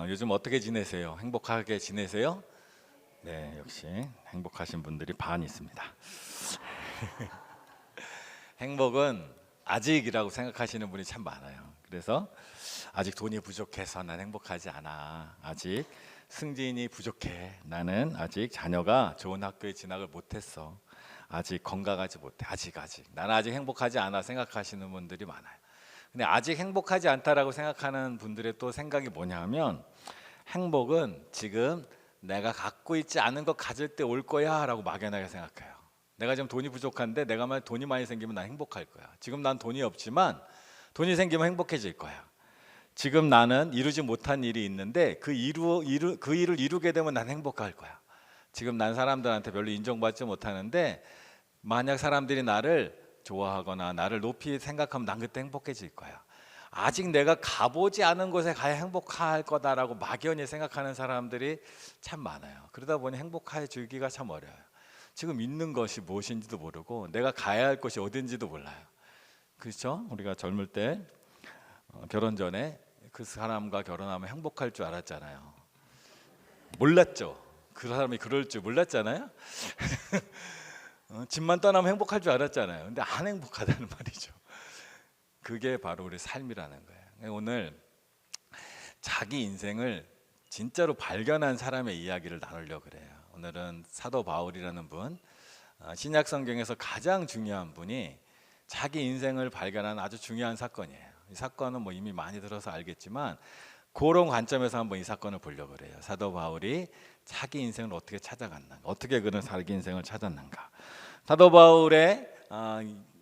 요즘 어떻게 지내세요? 행복하게 지내세요? 네, 역시 행복하신 분들이 반 있습니다. 행복은 아직이라고 생각하시는 분이 참 많아요. 그래서 아직 돈이 부족해서 난 행복하지 않아. 아직 승진이 부족해. 나는 아직 자녀가 좋은 학교에 진학을 못했어. 아직 건강하지 못해. 아직. 나는 아직 행복하지 않아 생각하시는 분들이 많아요. 근데 아직 행복하지 않다라고 생각하는 분들의 또 생각이 뭐냐면 행복은 지금 내가 갖고 있지 않은 거 가질 때 올 거야 라고 막연하게 생각해요. 내가 지금 돈이 부족한데 내가 만약 돈이 많이 생기면 난 행복할 거야. 지금 난 돈이 없지만 돈이 생기면 행복해질 거야. 지금 나는 이루지 못한 일이 있는데 그 일을 이루게 되면 난 행복할 거야. 지금 난 사람들한테 별로 인정받지 못하는데 만약 사람들이 나를 좋아하거나 나를 높이 생각하면 난 그때 행복해질 거야. 아직 내가 가보지 않은 곳에 가야 행복할 거다라고 막연히 생각하는 사람들이 참 많아요. 그러다 보니 행복해지기가 참 어려워요. 지금 있는 것이 무엇인지도 모르고 내가 가야 할 곳이 어딘지도 몰라요. 그렇죠? 우리가 젊을 때 결혼 전에 그 사람과 결혼하면 행복할 줄 알았잖아요. 몰랐죠? 그 사람이 그럴 줄 몰랐잖아요. 집만 떠나면 행복할 줄 알았잖아요. 근데 안 행복하다는 말이죠. 그게 바로 우리 삶이라는 거예요. 오늘 자기 인생을 진짜로 발견한 사람의 이야기를 나누려고 그래요. 오늘은 사도 바울이라는 분, 신약 성경에서 가장 중요한 분이 자기 인생을 발견한 아주 중요한 사건이에요. 이 사건은 뭐 이미 많이 들어서 알겠지만 그런 관점에서 한번 이 사건을 보려고 그래요. 사도 바울이 자기 인생을 어떻게 찾아갔는가, 어떻게 그런 자기 인생을 찾았는가. 사도 바울의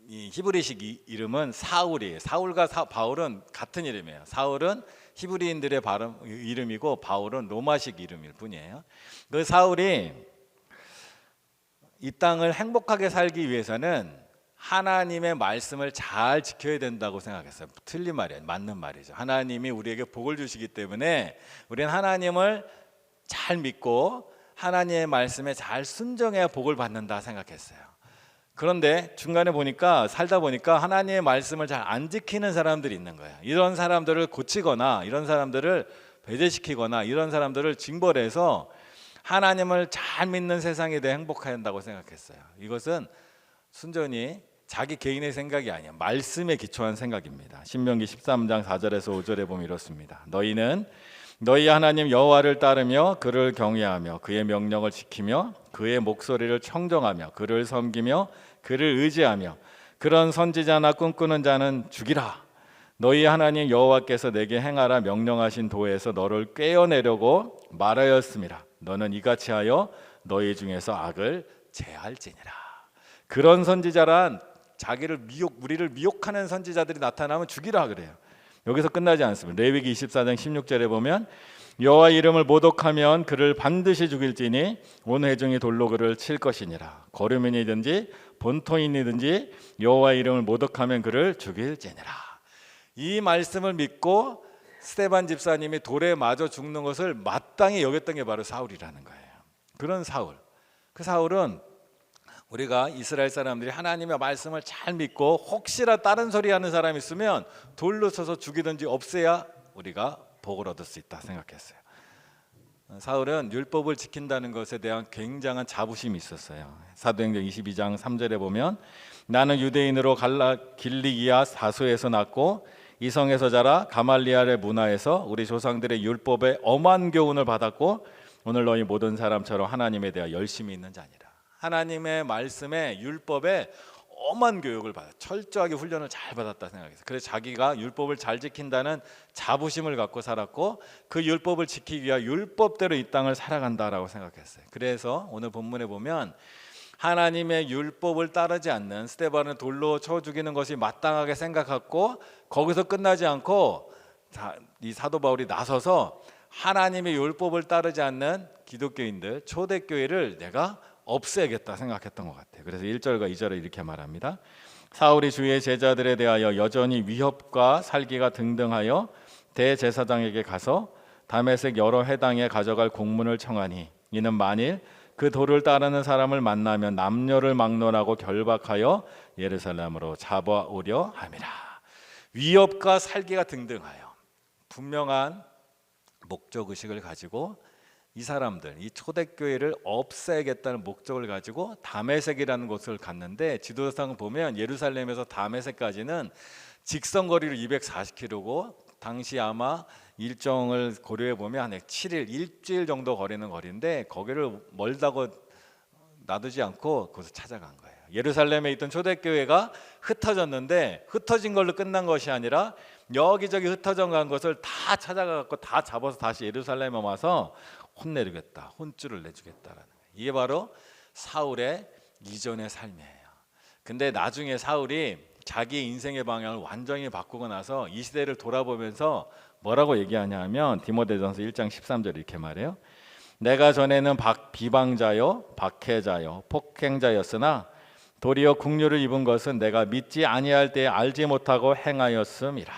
이 히브리식 이름은 사울이에요. 사울과 바울은 같은 이름이에요. 사울은 히브리인들의 이름이고 바울은 로마식 이름일 뿐이에요. 그 사울이 이 땅을 행복하게 살기 위해서는 하나님의 말씀을 잘 지켜야 된다고 생각했어요. 틀린 말이에요. 맞는 말이죠. 하나님이 우리에게 복을 주시기 때문에 우리는 하나님을 잘 믿고 하나님의 말씀에 잘 순종해야 복을 받는다 생각했어요. 그런데 중간에 살다 보니까 하나님의 말씀을 잘 안 지키는 사람들이 있는 거예요. 이런 사람들을 고치거나 이런 사람들을 배제시키거나 이런 사람들을 징벌해서 하나님을 잘 믿는 세상에 대해 행복해야 한다고 생각했어요. 이것은 순전히 자기 개인의 생각이 아니에요. 말씀에 기초한 생각입니다. 신명기 13장 4절에서 5절에 보면 이렇습니다. 너희는 너희 하나님 여호와를 따르며 그를 경외하며 그의 명령을 지키며 그의 목소리를 청정하며 그를 섬기며 그를 의지하며 그런 선지자나 꿈꾸는 자는 죽이라. 너희 하나님 여호와께서 내게 행하라 명령하신 도에서 너를 꿰어내려고 말하였음이라. 너는 이같이 하여 너희 중에서 악을 제할지니라. 그런 선지자란 우리를 미혹하는 선지자들이 나타나면 죽이라 그래요. 여기서 끝나지 않습니다. 레위기 24장 16절에 보면 여호와 이름을 모독하면 그를 반드시 죽일지니 온 회중이 돌로 그를 칠 것이니라. 거류민이든지 본토인이든지 여호와 이름을 모독하면 그를 죽일지니라. 이 말씀을 믿고 스데반 집사님이 돌에 맞아 죽는 것을 마땅히 여겼던 게 바로 사울이라는 거예요. 그런 사울. 그 사울은 우리가 이스라엘 사람들이 하나님의 말씀을 잘 믿고 혹시나 다른 소리 하는 사람이 있으면 돌로 쳐서 죽이든지 없애야 우리가 복을 얻을 수 있다 생각했어요. 사울은 율법을 지킨다는 것에 대한 굉장한 자부심이 있었어요. 사도행전 22장 3절에 보면 나는 유대인으로 길리기아 다소에서 났고 이성에서 자라 가말리엘의 문화에서 우리 조상들의 율법에 엄한 교훈을 받았고 오늘 너희 모든 사람처럼 하나님에 대하여 열심히 있는 자니라. 하나님의 말씀에 율법에 엄한 교육을 받아 철저하게 훈련을 잘 받았다 생각했어요. 그래서 자기가 율법을 잘 지킨다는 자부심을 갖고 살았고 그 율법을 지키기 위해 율법대로 이 땅을 살아간다라고 생각했어요. 그래서 오늘 본문에 보면 하나님의 율법을 따르지 않는 스데반을 돌로 쳐 죽이는 것이 마땅하게 생각했고 거기서 끝나지 않고 이 사도 바울이 나서서 하나님의 율법을 따르지 않는 기독교인들 초대교회를 내가 없애야겠다 생각했던 것 같아요. 그래서 1절과 2절을 이렇게 말합니다. 사울이 주의 제자들에 대하여 여전히 위협과 살기가 등등하여 대제사장에게 가서 다메섹 여러 회당에 가져갈 공문을 청하니 이는 만일 그 도를 따르는 사람을 만나면 남녀를 막론하고 결박하여 예루살렘으로 잡아오려 함이라. 위협과 살기가 등등하여 분명한 목적 의식을 가지고 이 사람들, 이 초대교회를 없애야겠다는 목적을 가지고 다메섹이라는 곳을 갔는데, 지도상 보면 예루살렘에서 다메섹까지는 직선거리로 240km고 당시 아마 일정을 고려해 보면 한 7일, 일주일 정도 거리는 거리인데, 거기를 멀다고 놔두지 않고 거기서 찾아간 거예요. 예루살렘에 있던 초대교회가 흩어졌는데, 흩어진 걸로 끝난 것이 아니라 여기저기 흩어져 간 것을 다 찾아가고 다 잡아서 다시 예루살렘에 와서 혼내주겠다, 혼쭐을 내주겠다라는 거예요. 이게 바로 사울의 이전의 삶이에요. 근데 나중에 사울이 자기 인생의 방향을 완전히 바꾸고 나서 이 시대를 돌아보면서 뭐라고 얘기하냐 하면, 디모데전서 1장 13절 이렇게 말해요. 내가 전에는 비방자요 박해자요 폭행자였으나 도리어 국류를 입은 것은 내가 믿지 아니할 때에 알지 못하고 행하였음이라.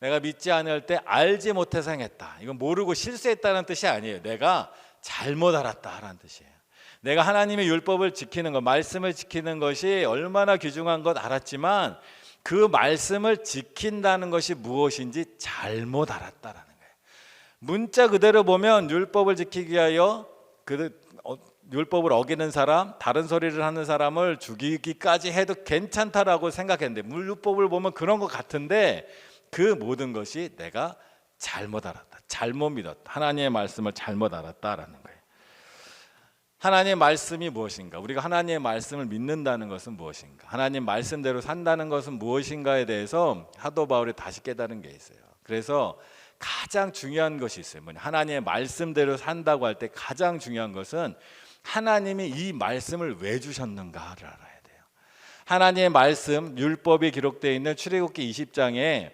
내가 믿지 않을 때 알지 못해서 행했다. 이건 모르고 실수했다는 뜻이 아니에요. 내가 잘못 알았다라는 뜻이에요. 내가 하나님의 율법을 지키는 것, 말씀을 지키는 것이 얼마나 귀중한 것 알았지만 그 말씀을 지킨다는 것이 무엇인지 잘못 알았다라는 거예요. 문자 그대로 보면 율법을 지키기 위하여 율법을 어기는 사람, 다른 소리를 하는 사람을 죽이기까지 해도 괜찮다라고 생각했는데, 율법을 보면 그런 것 같은데 그 모든 것이 내가 잘못 알았다, 잘못 믿었다, 하나님의 말씀을 잘못 알았다라는 거예요. 하나님의 말씀이 무엇인가? 우리가 하나님의 말씀을 믿는다는 것은 무엇인가? 하나님 말씀대로 산다는 것은 무엇인가에 대해서 사도 바울이 다시 깨달은 게 있어요. 그래서 가장 중요한 것이 있어요. 하나님의 말씀대로 산다고 할 때 가장 중요한 것은 하나님이 이 말씀을 왜 주셨는가를 알아야 돼요. 하나님의 말씀, 율법이 기록되어 있는 출애굽기 20장에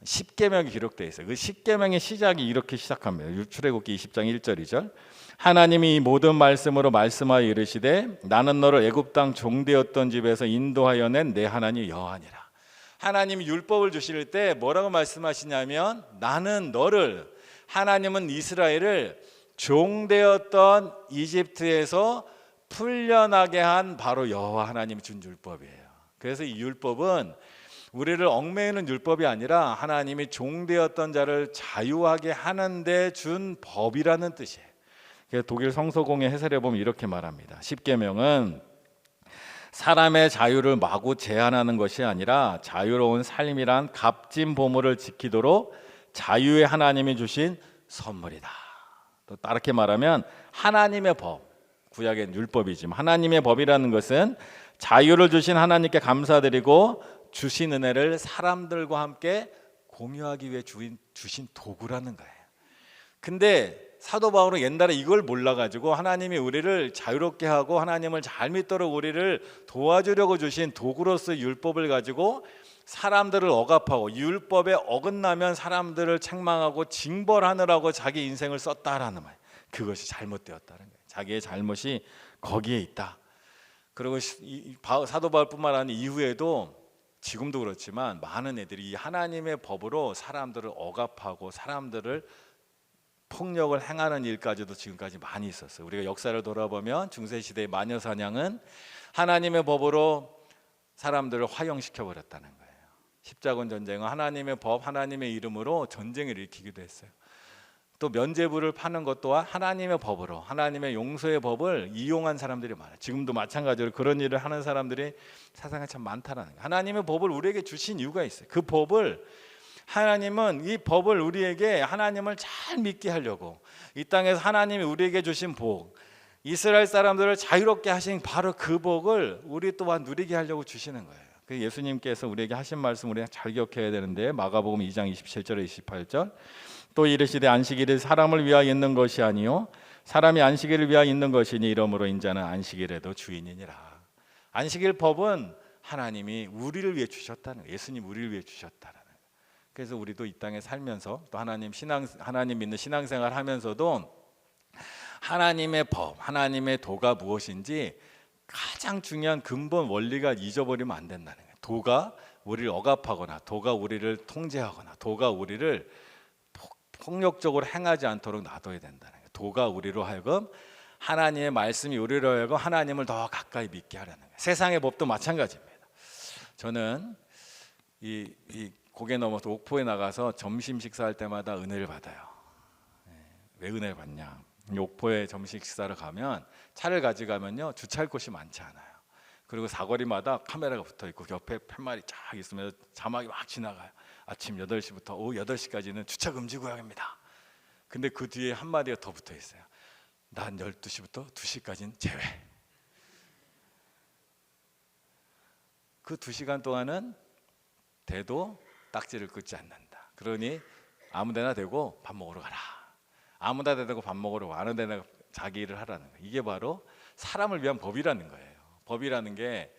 10계명이 기록되어 있어요. 그 10계명의 시작이 이렇게 시작합니다. 출애굽기 20장 1절 2절. 하나님이 이 모든 말씀으로 말씀하여 이르시되 나는 너를 애굽 땅 종되었던 집에서 인도하여 낸 내 하나님 여호와니라. 하나님이 율법을 주실 때 뭐라고 말씀하시냐면, 나는 너를, 하나님은 이스라엘을 종되었던 이집트에서 풀려나게 한 바로 여호와 하나님이 준 율법이에요. 그래서 이 율법은 우리를 얽매이는 율법이 아니라 하나님이 종되었던 자를 자유하게 하는데 준 법이라는 뜻이에요. 그래서 독일 성서공회 해설해 보면 이렇게 말합니다. 십계명은 사람의 자유를 마구 제한하는 것이 아니라 자유로운 삶이란 값진 보물을 지키도록 자유의 하나님이 주신 선물이다. 또 다르게 말하면 하나님의 법, 구약의 율법이지만 하나님의 법이라는 것은 자유를 주신 하나님께 감사드리고 주신 은혜를 사람들과 함께 공유하기 위해 주신 도구라는 거예요. 근데 사도 바울은 옛날에 이걸 몰라가지고 하나님이 우리를 자유롭게 하고 하나님을 잘 믿도록 우리를 도와주려고 주신 도구로서의 율법을 가지고 사람들을 억압하고, 율법에 어긋나면 사람들을 책망하고 징벌하느라고 자기 인생을 썼다라는 말. 그것이 잘못되었다는 거예요. 자기의 잘못이 거기에 있다. 그리고 사도 바울뿐만 아니라 이후에도 지금도 그렇지만 많은 애들이 이 하나님의 법으로 사람들을 억압하고 사람들을 폭력을 행하는 일까지도 지금까지 많이 있었어요. 우리가 역사를 돌아보면 중세시대의 마녀사냥은 하나님의 법으로 사람들을 화형시켜 버렸다는 거예요. 십자군 전쟁은 하나님의 법, 하나님의 이름으로 전쟁을 일으키기도 했어요. 또 면죄부를 파는 것 또한 하나님의 법으로, 하나님의 용서의 법을 이용한 사람들이 많아요. 지금도 마찬가지로 그런 일을 하는 사람들이 세상에 참 많다는 거예요. 하나님의 법을 우리에게 주신 이유가 있어요. 그 법을, 하나님은 이 법을 우리에게 하나님을 잘 믿게 하려고, 이 땅에서 하나님이 우리에게 주신 복, 이스라엘 사람들을 자유롭게 하신 바로 그 복을 우리 또한 누리게 하려고 주시는 거예요. 그 예수님께서 우리에게 하신 말씀 우리가 잘 기억해야 되는데, 마가복음 2장 27절에 28절, 또 이르시되 안식일은 사람을 위하여 있는 것이 아니요 사람이 안식일을 위하여 있는 것이니 이러므로 인자는 안식일에도 주인이니라. 안식일 법은 하나님이 우리를 위해 주셨다는 거예요. 예수님 우리를 위해 주셨다는 거예요. 그래서 우리도 이 땅에 살면서 또 하나님 믿는 신앙생활 하면서도 하나님의 법, 하나님의 도가 무엇인지 가장 중요한 근본 원리가 잊어버리면 안 된다는 거예요. 도가 우리를 억압하거나 도가 우리를 통제하거나 도가 우리를 폭력적으로 행하지 않도록 놔둬야 된다는 거예요. 도가 우리로 하여금, 하나님의 말씀이 우리로 하여금 하나님을 더 가까이 믿게 하려는 거예요. 세상의 법도 마찬가지입니다. 저는 이 고개 넘어서 옥포에 나가서 점심 식사할 때마다 은혜를 받아요. 왜 은혜를 받냐? 옥포에 점심 식사를 가면 차를 가져가면요 주차할 곳이 많지 않아요. 그리고 사거리마다 카메라가 붙어 있고 옆에 팻말이 쫙 있으면 자막이 막 지나가요. 아침 8시부터 오후 8시까지는 주차 금지 구역입니다. 근데 그 뒤에 한마디가 더 붙어 있어요. 난 12시부터 2시까지는 제외. 그 2시간 동안은 대도 딱지를 끊지 않는다. 그러니 아무데나 대고 밥 먹으러 가라. 아무데나 대고 밥 먹으러 와. 아무 데나 자기 일을 하라는 거예요. 이게 바로 사람을 위한 법이라는 거예요. 법이라는 게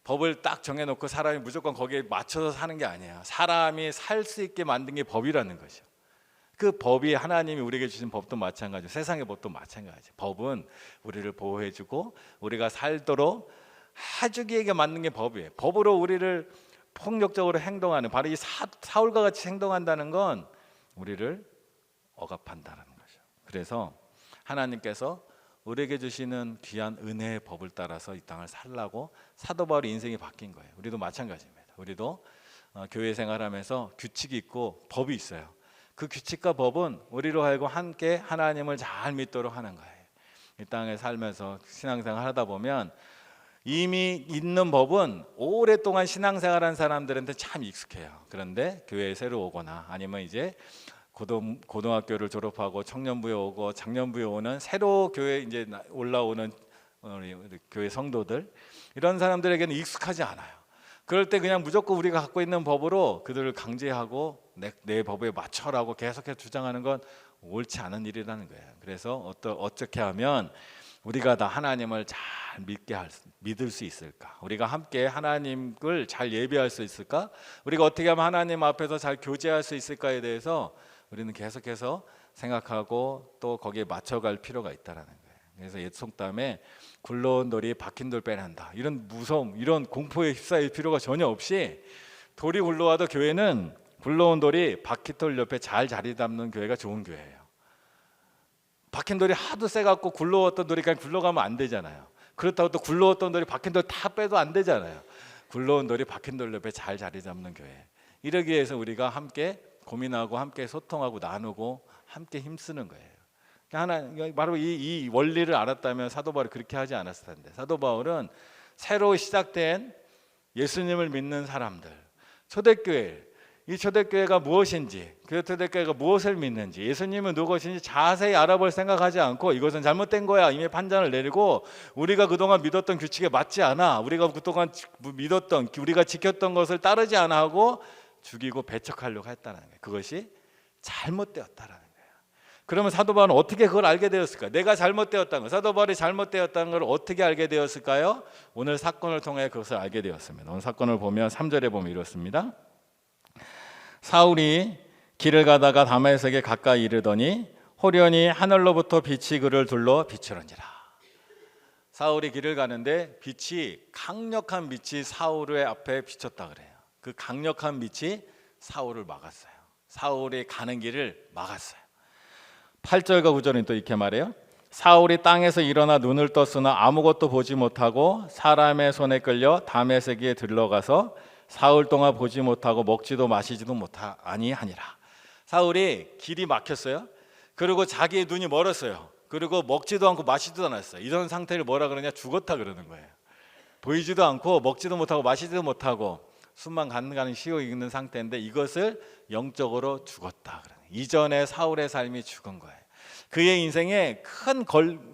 법을 딱 정해놓고 사람이 무조건 거기에 맞춰서 사는 게 아니에요. 사람이 살 수 있게 만든 게 법이라는 거죠. 그 법이 하나님이 우리에게 주신 법도 마찬가지고 세상의 법도 마찬가지예요. 법은 우리를 보호해주고 우리가 살도록 해주기에 만든 게 법이에요. 법으로 우리를 폭력적으로 행동하는 바로 이 사울과 같이 행동한다는 건 우리를 억압한다는 거죠. 그래서 하나님께서 우리에게 주시는 귀한 은혜의 법을 따라서 이 땅을 살라고 사도 바울의 인생이 바뀐 거예요. 우리도 마찬가지입니다. 우리도 교회 생활하면서 규칙이 있고 법이 있어요. 그 규칙과 법은 우리로 하여금 함께 하나님을 잘 믿도록 하는 거예요. 이 땅에 살면서 신앙생활 하다 보면 이미 있는 법은 오랫동안 신앙생활한 사람들한테 참 익숙해요. 그런데 교회에 새로 오거나 아니면 이제 고등학교를 졸업하고 청년부에 오고 장년부에 오는 새로 교회 이제 올라오는 우리 교회 성도들 이런 사람들에게는 익숙하지 않아요. 그럴 때 그냥 무조건 우리가 갖고 있는 법으로 그들을 강제하고 내 법에 맞춰라고 계속해서 주장하는 건 옳지 않은 일이라는 거예요. 그래서 어떻게 하면 우리가 다 하나님을 잘 믿을 수 있을까? 우리가 함께 하나님을 잘 예배할 수 있을까? 우리가 어떻게 하면 하나님 앞에서 잘 교제할 수 있을까에 대해서 우리는 계속해서 생각하고 또 거기에 맞춰갈 필요가 있다라는 거예요. 그래서 옛 속담에 굴러온 돌이 박힌 돌 빼낸다. 이런 무서움, 이런 공포에 휩싸일 필요가 전혀 없이 돌이 굴러와도 교회는 굴러온 돌이 박힌 돌 옆에 잘 자리 잡는 교회가 좋은 교회예요. 박힌 돌이 하도 세갖고 굴러왔던 돌이 그냥 굴러가면 안 되잖아요. 그렇다고 또 굴러왔던 돌이 박힌 돌 다 빼도 안 되잖아요. 굴러온 돌이 박힌 돌 옆에 잘 자리 잡는 교회. 이러기 위해서 우리가 함께 고민하고 함께 소통하고 나누고 함께 힘쓰는 거예요. 바로 이 원리를 알았다면 사도 바울이 그렇게 하지 않았을 텐데, 사도 바울은 새로 시작된 예수님을 믿는 사람들, 초대교회, 이 초대교회가 무엇인지, 그 초대교회가 무엇을 믿는지, 예수님은 누구신지 자세히 알아볼 생각하지 않고 이것은 잘못된 거야 이미 판단을 내리고 우리가 그동안 믿었던 규칙에 맞지 않아, 우리가 그동안 믿었던, 우리가 지켰던 것을 따르지 않아 하고 죽이고 배척하려고 했다는 거예요. 그것이 잘못되었다라는 거예요. 그러면 사도 바울은 어떻게 그걸 알게 되었을까요? 내가 잘못되었다는 거, 사도 바울이 잘못되었다는 걸 어떻게 알게 되었을까요? 오늘 사건을 통해 그것을 알게 되었습니다. 오늘 사건을 보면 3절에 보면 이렇습니다. 사울이 길을 가다가 다메섹에 가까이 이르더니 호련히 하늘로부터 빛이 그를 둘러 비추는지라. 사울이 길을 가는데 빛이, 강력한 빛이 사울의 앞에 비쳤다 그래요. 그 강력한 빛이 사울을 막았어요. 사울이 가는 길을 막았어요. 8절과 9절은 또 이렇게 말해요. 사울이 땅에서 일어나 눈을 떴으나 아무것도 보지 못하고 사람의 손에 끌려 다메섹에 들러가서 사흘 동안 보지 못하고 먹지도 마시지도 아니하니라. 사울이 길이 막혔어요. 그리고 자기의 눈이 멀었어요. 그리고 먹지도 않고 마시지도 않았어요. 이런 상태를 뭐라 그러냐? 죽었다 그러는 거예요. 보이지도 않고 먹지도 못하고 마시지도 못하고 숨만 가는 쉬어 있는 상태인데 이것을 영적으로 죽었다 그러는 거예요. 이전에 사울의 삶이 죽은 거예요. 그의 인생에 큰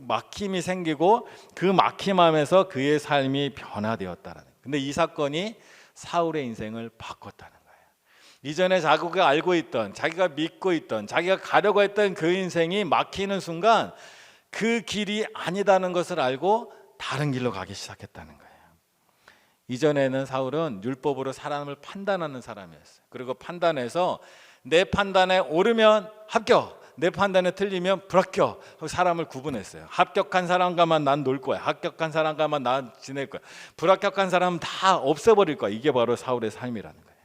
막힘이 생기고 그 막힘하면서 그의 삶이 변화되었다는 거예요. 근데 이 사건이 사울의 인생을 바꿨다는 거예요. 이전에 자기가 알고 있던, 자기가 믿고 있던, 자기가 가려고 했던 그 인생이 막히는 순간 그 길이 아니다는 것을 알고 다른 길로 가기 시작했다는 거예요. 이전에는 사울은 율법으로 사람을 판단하는 사람이었어요. 그리고 판단해서 내 판단에 오르면 합격, 내 판단에 틀리면 불합격, 사람을 구분했어요. 합격한 사람과만 난 놀 거야, 합격한 사람과만 난 지낼 거야, 불합격한 사람은 다 없애버릴 거야. 이게 바로 사울의 삶이라는 거예요.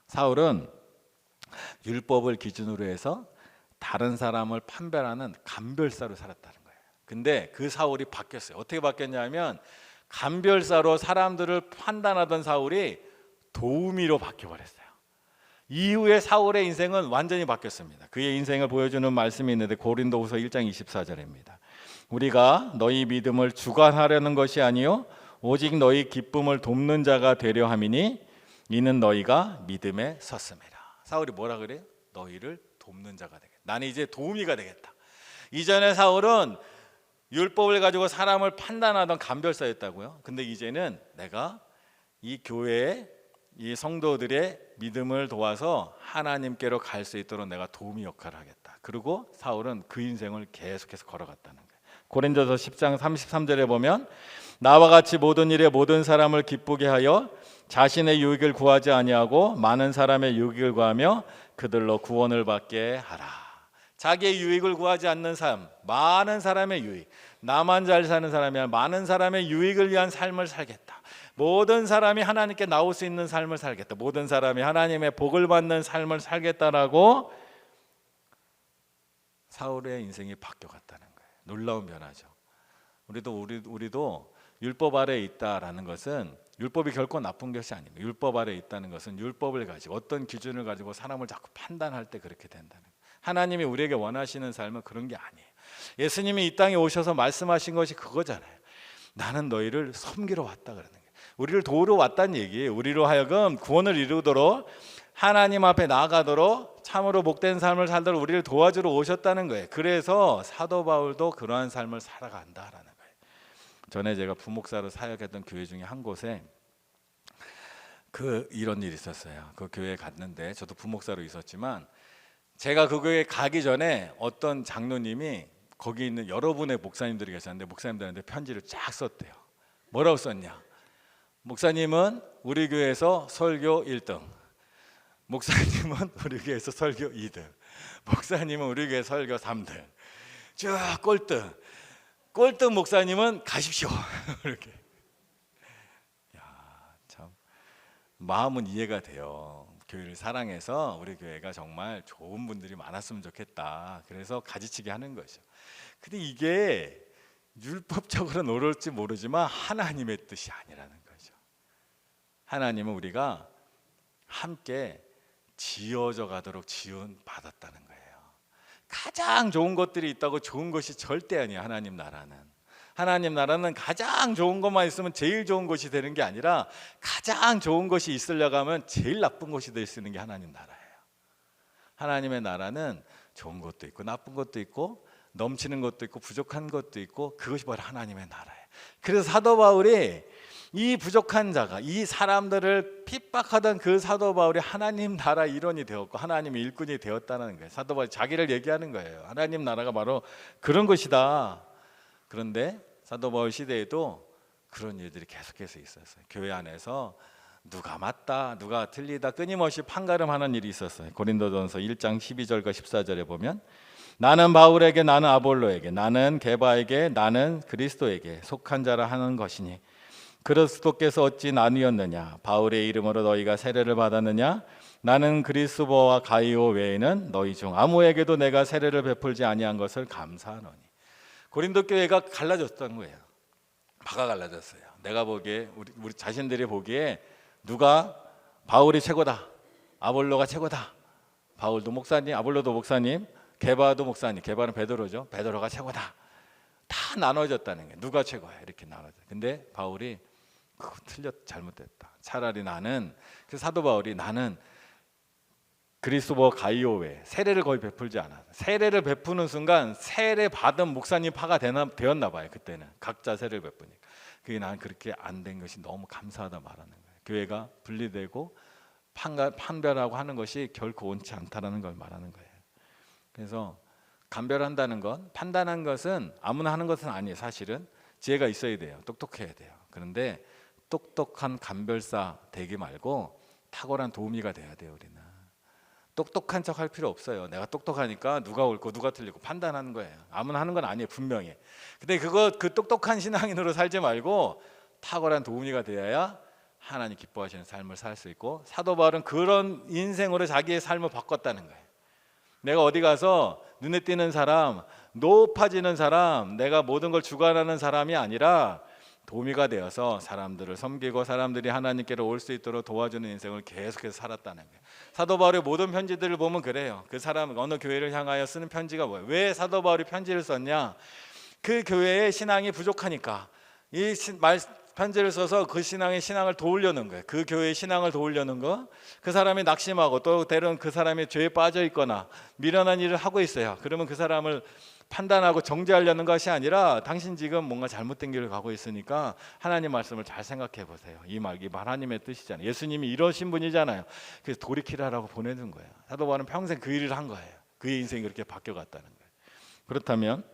사울은 율법을 기준으로 해서 다른 사람을 판별하는 감별사로 살았다는 거예요. 근데 그 사울이 바뀌었어요. 어떻게 바뀌었냐면 감별사로 사람들을 판단하던 사울이 도우미로 바뀌어버렸어요. 이후에 사울의 인생은 완전히 바뀌었습니다. 그의 인생을 보여주는 말씀이 있는데 고린도후서 1장 24절입니다. 우리가 너희 믿음을 주관하려는 것이 아니요 오직 너희 기쁨을 돕는 자가 되려 함이니 이는 너희가 믿음에 섰습니다. 사울이 뭐라 그래요? 너희를 돕는 자가 되겠다. 나는 이제 도우미가 되겠다. 이전에 사울은 율법을 가지고 사람을 판단하던 간별사였다고요. 근데 이제는 내가 이 교회에 이 성도들의 믿음을 도와서 하나님께로 갈 수 있도록 내가 도우미 역할을 하겠다. 그리고 사울은 그 인생을 계속해서 걸어갔다는 거예요. 고린도서 10장 33절에 보면 나와 같이 모든 일에 모든 사람을 기쁘게 하여 자신의 유익을 구하지 아니하고 많은 사람의 유익을 구하며 그들로 구원을 받게 하라. 자기의 유익을 구하지 않는 삶, 많은 사람의 유익, 나만 잘 사는 사람이 아니라 많은 사람의 유익을 위한 삶을 살겠다. 모든 사람이 하나님께 나올 수 있는 삶을 살겠다. 모든 사람이 하나님의 복을 받는 삶을 살겠다라고 사울의 인생이 바뀌어갔다는 거예요. 놀라운 변화죠. 우리도 율법 아래에 있다라는 것은 율법이 결코 나쁜 것이 아닙니다. 율법 아래에 있다는 것은 율법을 가지고 어떤 기준을 가지고 사람을 자꾸 판단할 때 그렇게 된다는 거예요. 하나님이 우리에게 원하시는 삶은 그런 게 아니에요. 예수님이 이 땅에 오셔서 말씀하신 것이 그거잖아요. 나는 너희를 섬기러 왔다 그러는 거예요. 우리를 도우러 왔다는 얘기예요. 우리로 하여금 구원을 이루도록 하나님 앞에 나아가도록 참으로 복된 삶을 살도록 우리를 도와주러 오셨다는 거예요. 그래서 사도 바울도 그러한 삶을 살아간다라는 거예요. 전에 제가 부목사로 사역했던 교회 중에 한 곳에 이런 일이 있었어요. 그 교회에 갔는데 저도 부목사로 있었지만 제가 그 교회에 가기 전에 어떤 장로님이 거기 있는 여러분의 목사님들이 계셨는데 목사님들한테 편지를 쫙 썼대요. 뭐라고 썼냐? 목사님은 우리 교회에서 설교 1등, 목사님은 우리 교회에서 설교 2등, 목사님은 우리 교회 설교 3등, 쭉 꼴등 목사님은 가십시오. 이렇게. 야, 참 마음은 이해가 돼요. 교회를 사랑해서 우리 교회가 정말 좋은 분들이 많았으면 좋겠다. 그래서 가지치기 하는 거죠. 근데 이게 율법적으로는 옳을지 모르지만 하나님의 뜻이 아니라는 거죠. 하나님은 우리가 함께 지어져 가도록 지원 받았다는 거예요. 가장 좋은 것들이 있다고 좋은 것이 절대 아니에요. 하나님 나라는 가장 좋은 것만 있으면 제일 좋은 것이 되는 게 아니라 가장 좋은 것이 있으려고 하면 제일 나쁜 것이 될 수 있는 게 하나님 나라예요. 하나님의 나라는 좋은 것도 있고 나쁜 것도 있고 넘치는 것도 있고 부족한 것도 있고 그것이 바로 하나님의 나라예요. 그래서 사도 바울이 이 부족한 자가 이 사람들을 핍박하던 그 사도 바울이 하나님 나라 일원이 되었고 하나님의 일꾼이 되었다는 거예요. 사도 바울이 자기를 얘기하는 거예요. 하나님 나라가 바로 그런 것이다. 그런데 사도 바울 시대에도 그런 일들이 계속해서 있었어요. 교회 안에서 누가 맞다 누가 틀리다 끊임없이 판가름하는 일이 있었어요. 고린도전서 1장 12절과 14절에 보면 나는 바울에게 나는 아볼로에게 나는 게바에게 나는 그리스도에게 속한 자라 하는 것이니 그리스도께서 어찌 나뉘었느냐? 바울의 이름으로 너희가 세례를 받았느냐? 나는 그리스도와 가이오 외에는 너희 중 아무에게도 내가 세례를 베풀지 아니한 것을 감사하노니. 고린도 교회가 갈라졌던 거예요. 바가 갈라졌어요. 내가 보기에 우리 자신들이 보기에 누가 바울이 최고다, 아볼로가 최고다. 바울도 목사님, 아볼로도 목사님, 게바도 목사님. 게바는 베드로죠. 베드로가 최고다. 다 나눠졌다는 거예요. 누가 최고야 이렇게 나눠져. 근데 바울이 그거 잘못됐다. 차라리 나는 그 사도 바울이 나는 그리스도 가이오에 세례를 거의 베풀지 않아. 세례를 베푸는 순간 세례 받은 목사님 파가 되었나 봐요. 그때는 각자 세례를 베푸니까. 그게 난 그렇게 안 된 것이 너무 감사하다 말하는 거예요. 교회가 분리되고 판별하고 하는 것이 결코 옳지 않다라는 걸 말하는 거예요. 그래서 감별한다는 건 판단한 것은 아무나 하는 것은 아니에요. 사실은 지혜가 있어야 돼요. 똑똑해야 돼요. 그런데 똑똑한 감별사 되기 말고 탁월한 도우미가 돼야 돼요. 우리는 똑똑한 척 할 필요 없어요. 내가 똑똑하니까 누가 옳고 누가 틀리고 판단하는 거예요. 아무나 하는 건 아니에요. 분명히. 근데 그 똑똑한 신앙인으로 살지 말고 탁월한 도우미가 되어야 하나님 기뻐하시는 삶을 살 수 있고 사도 바울은 그런 인생으로 자기의 삶을 바꿨다는 거예요. 내가 어디 가서 눈에 띄는 사람, 높아지는 사람, 내가 모든 걸 주관하는 사람이 아니라 도미가 되어서 사람들을 섬기고 사람들이 하나님께로 올 수 있도록 도와주는 인생을 계속해서 살았다는 거예요. 사도 바울의 모든 편지들을 보면 그래요. 그 사람 어느 교회를 향하여 쓰는 편지가 뭐예요? 왜 사도 바울이 편지를 썼냐? 그 교회의 신앙이 부족하니까 이 편지를 써서 그 신앙을 도우려는 거예요. 그 교회의 신앙을 도우려는 거. 그 사람이 낙심하고 또 때로는 그 사람이 죄에 빠져 있거나 미련한 일을 하고 있어요. 그러면 그 사람을 판단하고 정죄하려는 것이 아니라 당신 지금 뭔가 잘못된 길을 가고 있으니까 하나님 말씀을 잘 생각해 보세요. 이 말이 하나님의 뜻이잖아요. 예수님이 이러신 분이잖아요. 그래서 돌이키라라고 보내준 거예요. 사도 바울은 평생 그 일을 한 거예요. 그의 인생이 그렇게 바뀌어갔다는 거예요. 그렇다면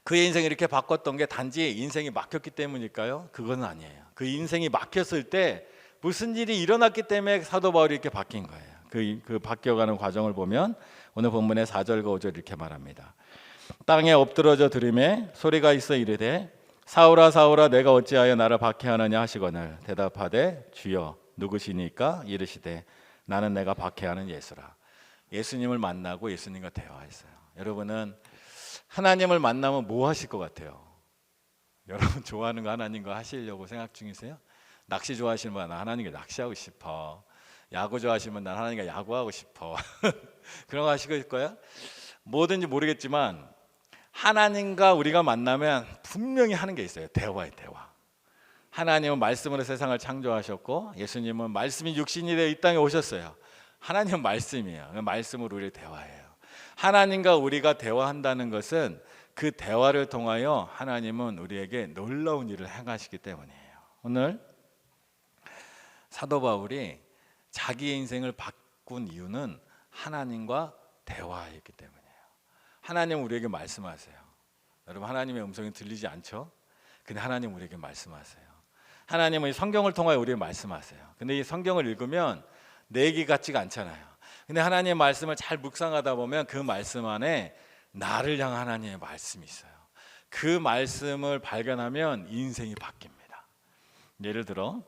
그의 인생이 이렇게 바꿨던 게 단지 인생이 막혔기 때문일까요? 그건 아니에요. 그 인생이 막혔을 때 무슨 일이 일어났기 때문에 사도 바울이 이렇게 바뀐 거예요. 그 바뀌어가는 과정을 보면 오늘 본문의 4절과 5절 이렇게 말합니다. 땅에 엎드러져 들음에 소리가 있어 이르되 사울아 사울아 내가 어찌하여 나를 박해하느냐 하시거늘 대답하되 주여 누구시니까 이르시되 나는 내가 박해하는 예수라. 예수님을 만나고 예수님과 대화했어요. 여러분은 하나님을 만나면 뭐 하실 것 같아요? 여러분 좋아하는 거 하나님과 하시려고 생각 중이세요? 낚시 좋아하시는 분 하나님과 낚시하고 싶어. 야구 좋아하시면 난 하나님과 야구하고 싶어. 그런 거 하실 거예요? 뭐든지 모르겠지만 하나님과 우리가 만나면 분명히 하는 게 있어요. 대화예요, 대화. 하나님은 말씀으로 세상을 창조하셨고 예수님은 말씀이 육신이 되어 이 땅에 오셨어요. 하나님은 말씀이에요. 말씀으로 우리 대화해요. 하나님과 우리가 대화한다는 것은 그 대화를 통하여 하나님은 우리에게 놀라운 일을 행하시기 때문이에요. 오늘 사도 바울이 자기의 인생을 바꾼 이유는 하나님과 대화했기 때문이에요. 하나님은 우리에게 말씀하세요. 여러분 하나님의 음성이 들리지 않죠? 근데 하나님은 우리에게 말씀하세요. 하나님은 이 성경을 통하여 우리에게 말씀하세요. 근데 이 성경을 읽으면 내 얘기 같지가 않잖아요. 근데 하나님의 말씀을 잘 묵상하다 보면 그 말씀 안에 나를 향한 하나님의 말씀이 있어요. 그 말씀을 발견하면 인생이 바뀝니다. 예를 들어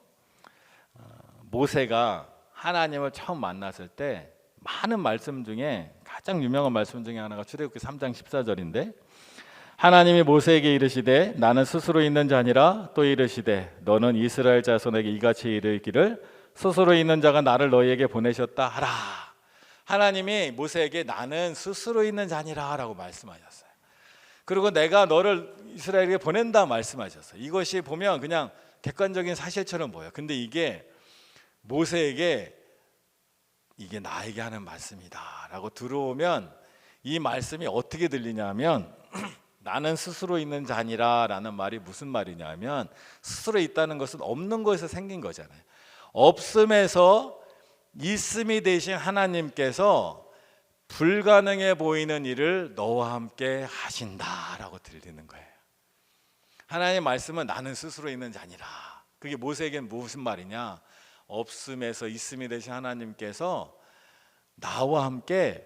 모세가 하나님을 처음 만났을 때 많은 말씀 중에 가장 유명한 말씀 중에 하나가 출애굽기 3장 14절인데 하나님이 모세에게 이르시되 나는 스스로 있는 자 아니라 또 이르시되 너는 이스라엘 자손에게 이같이 이르기를 스스로 있는 자가 나를 너희에게 보내셨다 하라. 하나님이 모세에게 나는 스스로 있는 자니라 라고 말씀하셨어요. 그리고 내가 너를 이스라엘에게 보낸다 말씀하셨어요. 이것이 보면 그냥 객관적인 사실처럼 보여요. 근데 이게 모세에게 이게 나에게 하는 말씀이다 라고 들어오면 이 말씀이 어떻게 들리냐면 나는 스스로 있는 자니라 라는 말이 무슨 말이냐면 스스로 있다는 것은 없는 것에서 생긴 거잖아요. 없음에서 있음이 되신 하나님께서 불가능해 보이는 일을 너와 함께 하신다라고 들리는 거예요. 하나님의 말씀은 나는 스스로 있는 자니라. 그게 모세에게는 무슨 말이냐? 없음에서 있음이 되신 하나님께서 나와 함께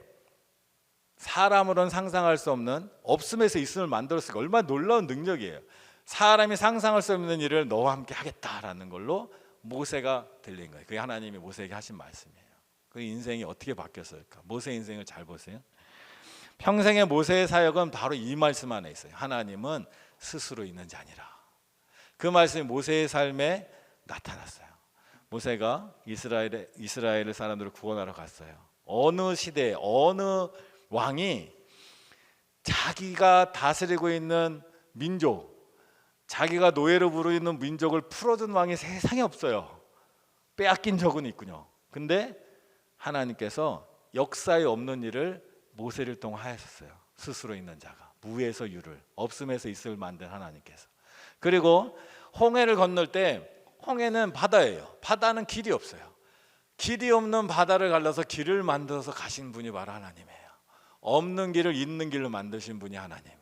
사람으로는 상상할 수 없는 없음에서 있음을 만들었으니까 얼마나 놀라운 능력이에요. 사람이 상상할 수 없는 일을 너와 함께 하겠다라는 걸로 모세가 들린 거예요. 그게 하나님이 모세에게 하신 말씀이에요. 그 인생이 어떻게 바뀌었을까? 모세 인생을 잘 보세요. 평생의 모세의 사역은 바로 이 말씀 안에 있어요. 하나님은 스스로 있는 자니라. 그 말씀이 모세의 삶에 나타났어요. 모세가 이스라엘 사람들을 구원하러 갔어요. 어느 시대에 어느 왕이 자기가 다스리고 있는 민족, 자기가 노예로 부르는 민족을 풀어준 왕이 세상에 없어요. 빼앗긴 적은 있군요. 근데 하나님께서 역사에 없는 일을 모세를 통하였어요. 스스로 있는 자가 무에서 유를, 없음에서 있을 만든 하나님께서. 그리고 홍해를 건널 때 홍해는 바다예요. 바다는 길이 없어요. 길이 없는 바다를 갈라서 길을 만들어서 가신 분이 바로 하나님이에요. 없는 길을 있는 길로 만드신 분이 하나님이에요.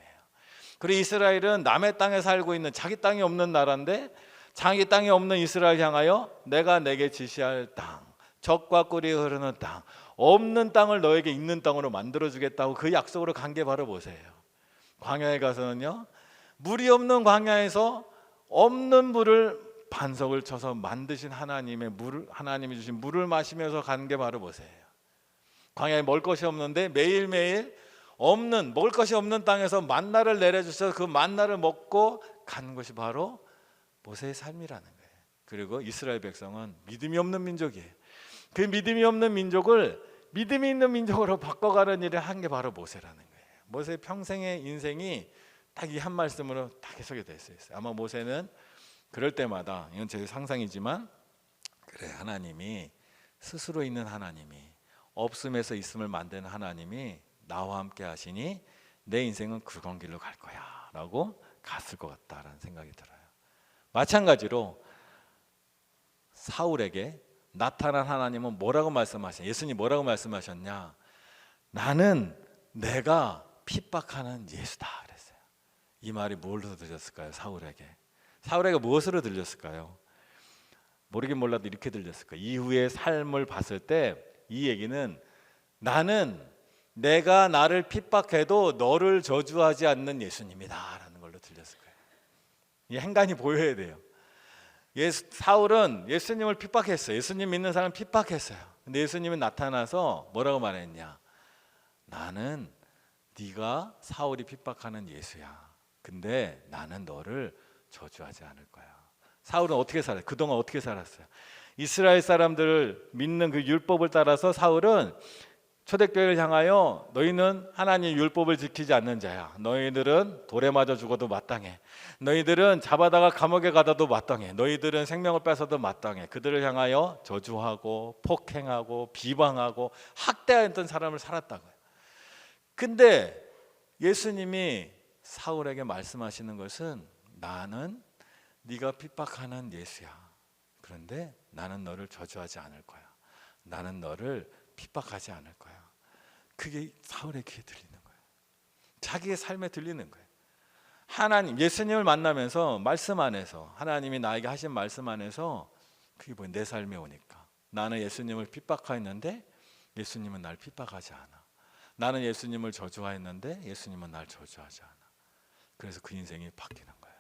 그리고 이스라엘은 남의 땅에 살고 있는 자기 땅이 없는 나라인데 자기 땅이 없는 이스라엘 향하여 내가 내게 지시할 땅, 젖과 꿀이 흐르는 땅, 없는 땅을 너에게 있는 땅으로 만들어주겠다고 그 약속으로 간 게 바로 모세예요. 광야에 가서는요, 물이 없는 광야에서 없는 물을 반석을 쳐서 만드신 하나님이 주신 물을 마시면서 간 게 바로 모세예요. 광야에 먹을 것이 없는데 매일매일 먹을 것이 없는 땅에서 만나를 내려주셔서 그 만나를 먹고 간 것이 바로 모세의 삶이라는 거예요. 그리고 이스라엘 백성은 믿음이 없는 민족이에요. 그 믿음이 없는 민족을 믿음이 있는 민족으로 바꿔가는 일을 한 게 바로 모세라는 거예요. 모세의 평생의 인생이 딱 이 한 말씀으로 딱 해석이 됐어요. 아마 모세는 그럴 때마다, 이건 제 상상이지만, 그래, 하나님이 스스로 있는 하나님이, 없음에서 있음을 만드는 하나님이 나와 함께 하시니 내 인생은 그런 길로 갈 거야 라고 갔을 것 같다라는 생각이 들어요. 마찬가지로 사울에게 나타난 하나님은 뭐라고 말씀하셨냐? 예수님 뭐라고 말씀하셨냐? 나는 내가 핍박하는 예수다 그랬어요. 이 말이 뭘로 들렸을까요? 사울에게 무엇으로 들렸을까요? 모르긴 몰라도 이렇게 들렸을 거예요. 이후의 삶을 봤을 때 이 얘기는, 나는 내가 나를 핍박해도 너를 저주하지 않는 예수님이다 라는 걸로 들렸을 거예요. 이 행간이 보여야 돼요. 사울은 예수님을 핍박했어요. 예수님 믿는 사람 핍박했어요. 근데 예수님은 나타나서 뭐라고 말했냐? 나는 네가 사울이 핍박하는 예수야. 근데 나는 너를 저주하지 않을 거야. 사울은 어떻게 살았어요? 그동안 어떻게 살았어요? 이스라엘 사람들을 믿는 그 율법을 따라서 사울은 초대교회를 향하여 너희는 하나님 율법을 지키지 않는 자야. 너희들은 돌에 맞아 죽어도 마땅해. 너희들은 잡아다가 감옥에 가다도 마땅해. 너희들은 생명을 뺏어도 마땅해. 그들을 향하여 저주하고 폭행하고 비방하고 학대했던 사람을 살았다고요. 근데 예수님이 사울에게 말씀하시는 것은, 나는 네가 핍박하는 예수야. 그런데 나는 너를 저주하지 않을 거야. 나는 너를 핍박하지 않을 거야. 그게 사울의 귀에 들리는 거예요. 자기의 삶에 들리는 거예요. 하나님, 예수님을 만나면서 말씀 안에서, 하나님이 나에게 하신 말씀 안에서 그게 뭐예요? 내 삶에 오니까 나는 예수님을 핍박하였는데 예수님은 날 핍박하지 않아. 나는 예수님을 저주하였는데 예수님은 날 저주하지 않아. 그래서 그 인생이 바뀌는 거예요.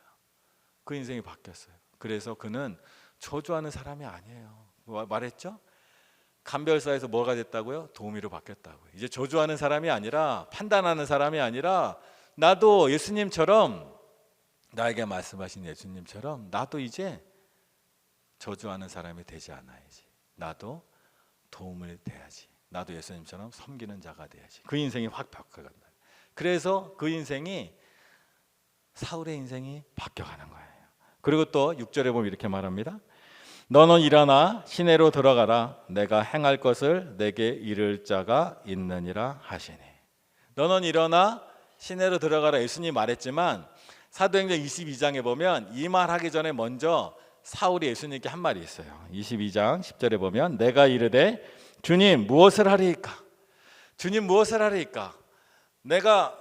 그 인생이 바뀌었어요. 그래서 그는 저주하는 사람이 아니에요. 말했죠? 감별사에서 뭐가 됐다고요? 도우미로 바뀌었다고요. 이제 저주하는 사람이 아니라, 판단하는 사람이 아니라, 나도 예수님처럼, 나에게 말씀하신 예수님처럼 나도 이제 저주하는 사람이 되지 않아야지. 나도 도움을 돼야지. 나도 예수님처럼 섬기는 자가 돼야지. 그 인생이 확 바뀌어간다. 그래서 그 인생이, 사울의 인생이 바뀌어가는 거예요. 그리고 또 6절에 보면 이렇게 말합니다. 너는 일어나 시내로 들어가라. 내가 행할 것을 내게 이를 자가 있느니라 하시니. 너는 일어나 시내로 들어가라. 예수님이 말했지만 사도행전 22장에 보면 이 말하기 전에 먼저 사울이 예수님께 한 말이 있어요. 22장 10절에 보면, 내가 이르되 주님 무엇을 하리이까? 주님 무엇을 하리이까? 내가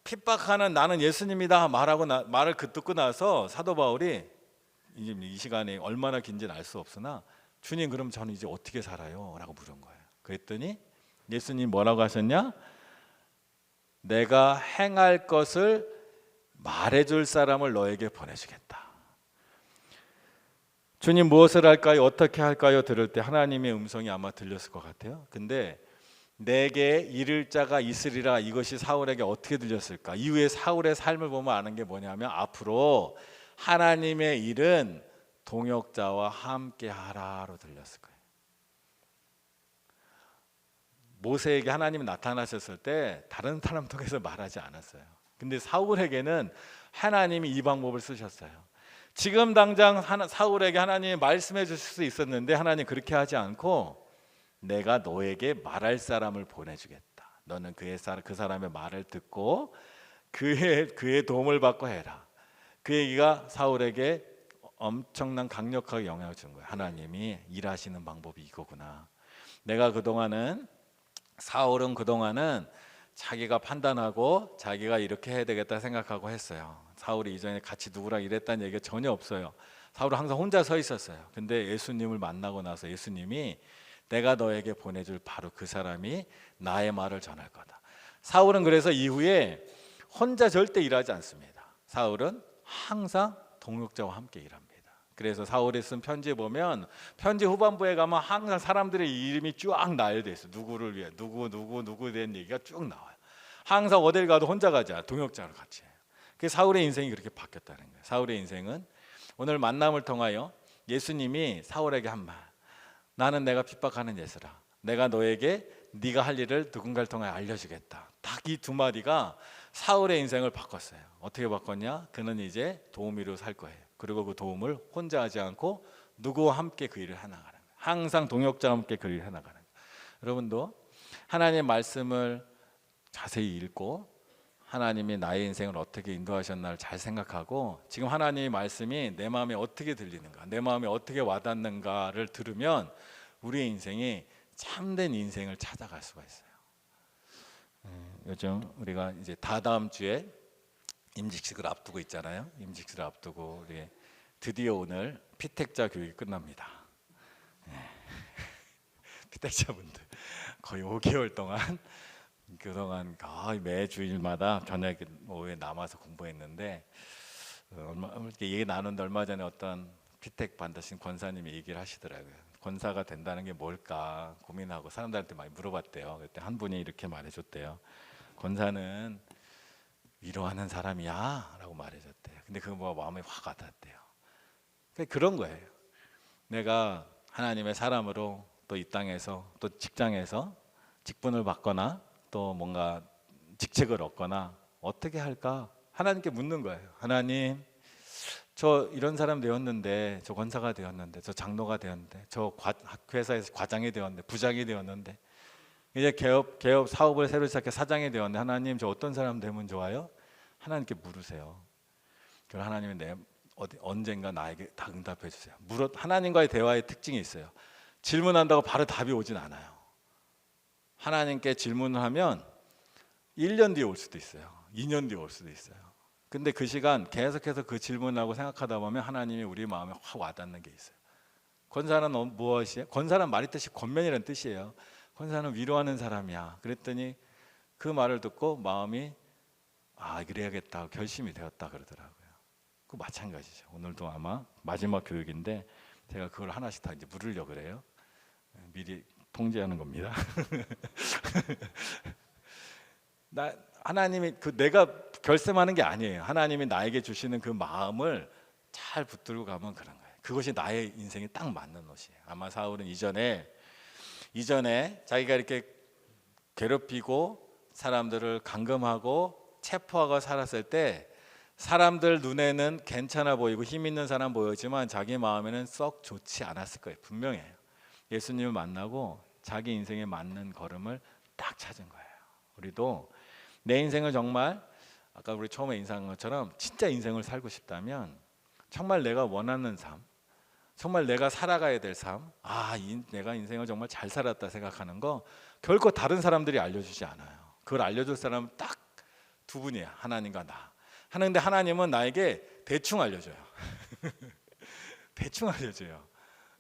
핍박하는 나는 예수님이다 말을 듣고 나서 사도 바울이, 이 시간이 얼마나 긴지는 알 수 없으나, 주님 그럼 저는 이제 어떻게 살아요? 라고 물은 거예요. 그랬더니 예수님 뭐라고 하셨냐? 내가 행할 것을 말해줄 사람을 너에게 보내주겠다. 주님 무엇을 할까요? 어떻게 할까요? 들을 때 하나님의 음성이 아마 들렸을 것 같아요. 근데 내게 이를 자가 있으리라, 이것이 사울에게 어떻게 들렸을까? 이후에 사울의 삶을 보면 아는 게 뭐냐면, 앞으로 하나님의 일은 동역자와 함께 하라로 들렸을 거예요. 모세에게 하나님이 나타나셨을 때 다른 사람 통해서 말하지 않았어요. 근데 사울에게는 하나님이 이 방법을 쓰셨어요. 지금 당장 사울에게 하나님이 말씀해 주실 수 있었는데 하나님 그렇게 하지 않고, 내가 너에게 말할 사람을 보내주겠다. 너는 그 사람의 말을 듣고 그의 도움을 받고 해라. 그 얘기가 사울에게 엄청난 강력하게 영향을 준 거예요. 하나님이 일하시는 방법이 이거구나. 사울은 그동안은 자기가 판단하고 자기가 이렇게 해야 되겠다 생각하고 했어요. 사울이 이전에 같이 누구랑 일했다는 얘기가 전혀 없어요. 사울은 항상 혼자 서 있었어요. 근데 예수님을 만나고 나서 예수님이, 내가 너에게 보내줄 바로 그 사람이 나의 말을 전할 거다. 사울은 그래서 이후에 혼자 절대 일하지 않습니다. 사울은 항상 동역자와 함께 일합니다. 그래서 사울이 쓴 편지에 보면, 편지 후반부에 가면 항상 사람들의 이름이 쫙 나열돼 있어요. 누구를 위해, 누구 된 얘기가 쭉 나와요. 항상 어딜 가도 혼자 가지 않아요. 동역자로 같이 해요. 그래서 사울의 인생이 그렇게 바뀌었다는 거예요. 사울의 인생은 오늘 만남을 통하여 예수님이 사울에게 한 말, 나는 내가 핍박하는 예수라. 내가 너에게 네가 할 일을 누군가를 통해 알려주겠다. 딱 이 두 마디가 사울의 인생을 바꿨어요. 어떻게 바꿨냐? 그는 이제 도우미로 살 거예요. 그리고 그 도움을 혼자 하지 않고 누구와 함께 그 일을 해나가는 거예요. 항상 동역자와 함께 그 일을 해나가는 거예요. 여러분도 하나님의 말씀을 자세히 읽고 하나님이 나의 인생을 어떻게 인도하셨나를 잘 생각하고 지금 하나님의 말씀이 내 마음에 어떻게 들리는가, 내 마음에 어떻게 와닿는가를 들으면 우리의 인생이 참된 인생을 찾아갈 수가 있어요. 요즘 우리가 이제 다다음 주에 임직식을 앞두고 있잖아요. 임직식을 앞두고 우리 드디어 오늘 피택자 교육이 끝납니다. 피택자분들 거의 5개월 동안 그동안 거의 매주일마다 저녁 오후에 남아서 공부했는데 이렇게 얘기 나누는데 얼마 전에 어떤 피택 받으신 권사님이 얘기를 하시더라고요. 권사가 된다는 게 뭘까 고민하고 사람들한테 많이 물어봤대요. 그때 한 분이 이렇게 말해줬대요. 권사는 위로하는 사람이야 라고 말해줬대요. 근데 그거 뭐 마음에 확 와닿았대요. 그런 거예요. 내가 하나님의 사람으로 또 이 땅에서 또 직장에서 직분을 받거나 또 뭔가 직책을 얻거나 어떻게 할까 하나님께 묻는 거예요. 하나님, 저 이런 사람 되었는데, 저 권사가 되었는데, 저 장로가 되었는데, 저 회사에서 과장이 되었는데, 부장이 되었는데, 이제 개업 사업을 새로 시작해 사장이 되었는데, 하나님 저 어떤 사람 되면 좋아요? 하나님께 물으세요. 그럼 하나님이 언젠가 나에게 다 응답해 주세요. 하나님과의 대화의 특징이 있어요. 질문한다고 바로 답이 오진 않아요. 하나님께 질문을 하면 1년 뒤에 올 수도 있어요. 2년 뒤에 올 수도 있어요. 근데 그 시간 계속해서 그 질문하고 생각하다 보면 하나님이 우리 마음에 확 와닿는 게 있어요. 권사는 무엇이에요? 권사는 말의 뜻이 권면이라는 뜻이에요. 권사는 위로하는 사람이야. 그랬더니 그 말을 듣고 마음이 그래야겠다 결심이 되었다 그러더라고요. 그 마찬가지죠. 오늘도 아마 마지막 교육인데 제가 그걸 하나씩 다 이제 물으려고 그래요. 미리 통제하는 겁니다. 하나님이 내가 결심하는 게 아니에요. 하나님이 나에게 주시는 그 마음을 잘 붙들고 가면 그런 거예요. 그것이 나의 인생에 딱 맞는 옷이에요. 아마 사울은 이전에 자기가 이렇게 괴롭히고 사람들을 감금하고 체포하고 살았을 때 사람들 눈에는 괜찮아 보이고 힘 있는 사람 보였지만 자기 마음에는 썩 좋지 않았을 거예요. 분명해요. 예수님을 만나고 자기 인생에 맞는 걸음을 딱 찾은 거예요. 우리도 내 인생을 정말 아까 우리 처음에 인사한 것처럼 진짜 인생을 살고 싶다면 정말 내가 원하는 삶, 정말 내가 살아가야 될 삶, 내가 인생을 정말 잘 살았다 생각하는 거 결코 다른 사람들이 알려주지 않아요. 그걸 알려줄 사람은 딱 두 분이야. 하나님과 나. 하는데 하나님은 나에게 대충 알려줘요. 대충 알려줘요.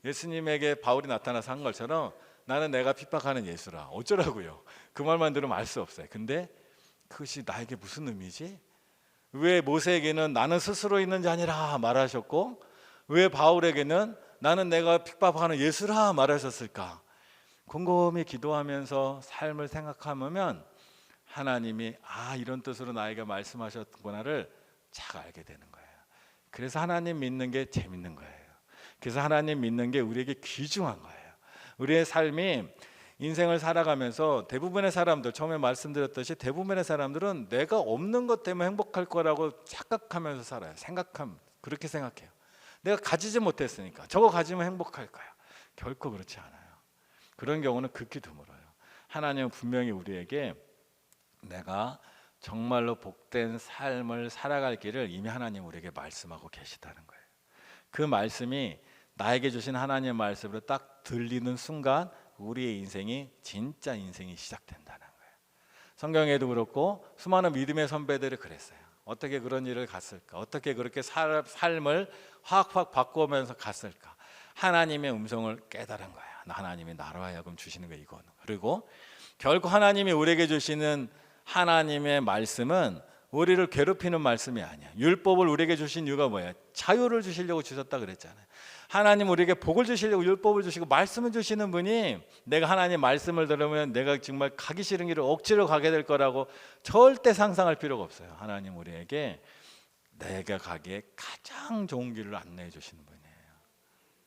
예수님에게 바울이 나타나서 한 것처럼 나는 내가 핍박하는 예수라. 어쩌라고요? 그 말만 들으면 알 수 없어요. 근데 그것이 나에게 무슨 의미지? 왜 모세에게는 나는 스스로 있는 자니라 말하셨고 왜 바울에게는 나는 내가 핍박하는 예수라 말하셨을까? 곰곰이 기도하면서 삶을 생각하면 하나님이 이런 뜻으로 나에게 말씀하셨구나를 잘 알게 되는 거예요. 그래서 하나님 믿는 게 재밌는 거예요. 그래서 하나님 믿는 게 우리에게 귀중한 거예요. 우리의 삶이 인생을 살아가면서 대부분의 사람들, 처음에 말씀드렸듯이 대부분의 사람들은 내가 없는 것 때문에 행복할 거라고 착각하면서 살아요. 그렇게 생각해요. 내가 가지지 못했으니까 저거 가지면 행복할 거야. 결코 그렇지 않아요. 그런 경우는 극히 드물어요. 하나님은 분명히 우리에게 내가 정말로 복된 삶을 살아갈 길을 이미 하나님 우리에게 말씀하고 계시다는 거예요. 그 말씀이 나에게 주신 하나님의 말씀으로 딱 들리는 순간 우리의 인생이 진짜 인생이 시작된다는 거예요. 성경에도 그렇고 수많은 믿음의 선배들이 그랬어요. 어떻게 그런 일을 갔을까? 어떻게 그렇게 삶을 확 바꾸면서 갔을까? 하나님의 음성을 깨달은 거야. 하나님이 나로 하여금 주시는 거 이거는. 그리고 결국 하나님이 우리에게 주시는 하나님의 말씀은 우리를 괴롭히는 말씀이 아니야. 율법을 우리에게 주신 이유가 뭐예요? 자유를 주시려고 주셨다 그랬잖아요. 하나님 우리에게 복을 주시려고 율법을 주시고 말씀을 주시는 분이 내가 하나님 말씀을 들으면 내가 정말 가기 싫은 길을 억지로 가게 될 거라고 절대 상상할 필요가 없어요. 하나님 우리에게 내가 가기에 가장 좋은 길을 안내해 주시는 분이에요.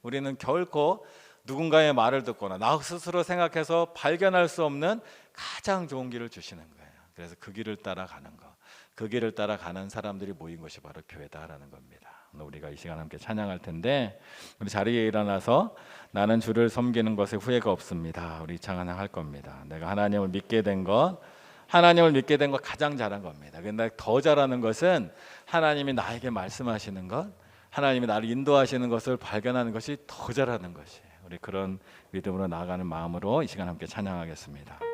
우리는 결코 누군가의 말을 듣거나 나 스스로 생각해서 발견할 수 없는 가장 좋은 길을 주시는 거예요. 그래서 그 길을 따라가는 거, 그 길을 따라가는 사람들이 모인 것이 바로 교회다라는 겁니다. 오늘 우리가 이 시간 함께 찬양할 텐데, 우리 자리에 일어나서 나는 주를 섬기는 것에 후회가 없습니다. 우리 찬양할 겁니다. 내가 하나님을 믿게 된 것, 하나님을 믿게 된 것 가장 잘한 겁니다. 근데 더 잘하는 것은 하나님이 나에게 말씀하시는 것, 하나님이 나를 인도하시는 것을 발견하는 것이 더 잘하는 것이에요. 우리 그런 믿음으로 나아가는 마음으로 이 시간 함께 찬양하겠습니다.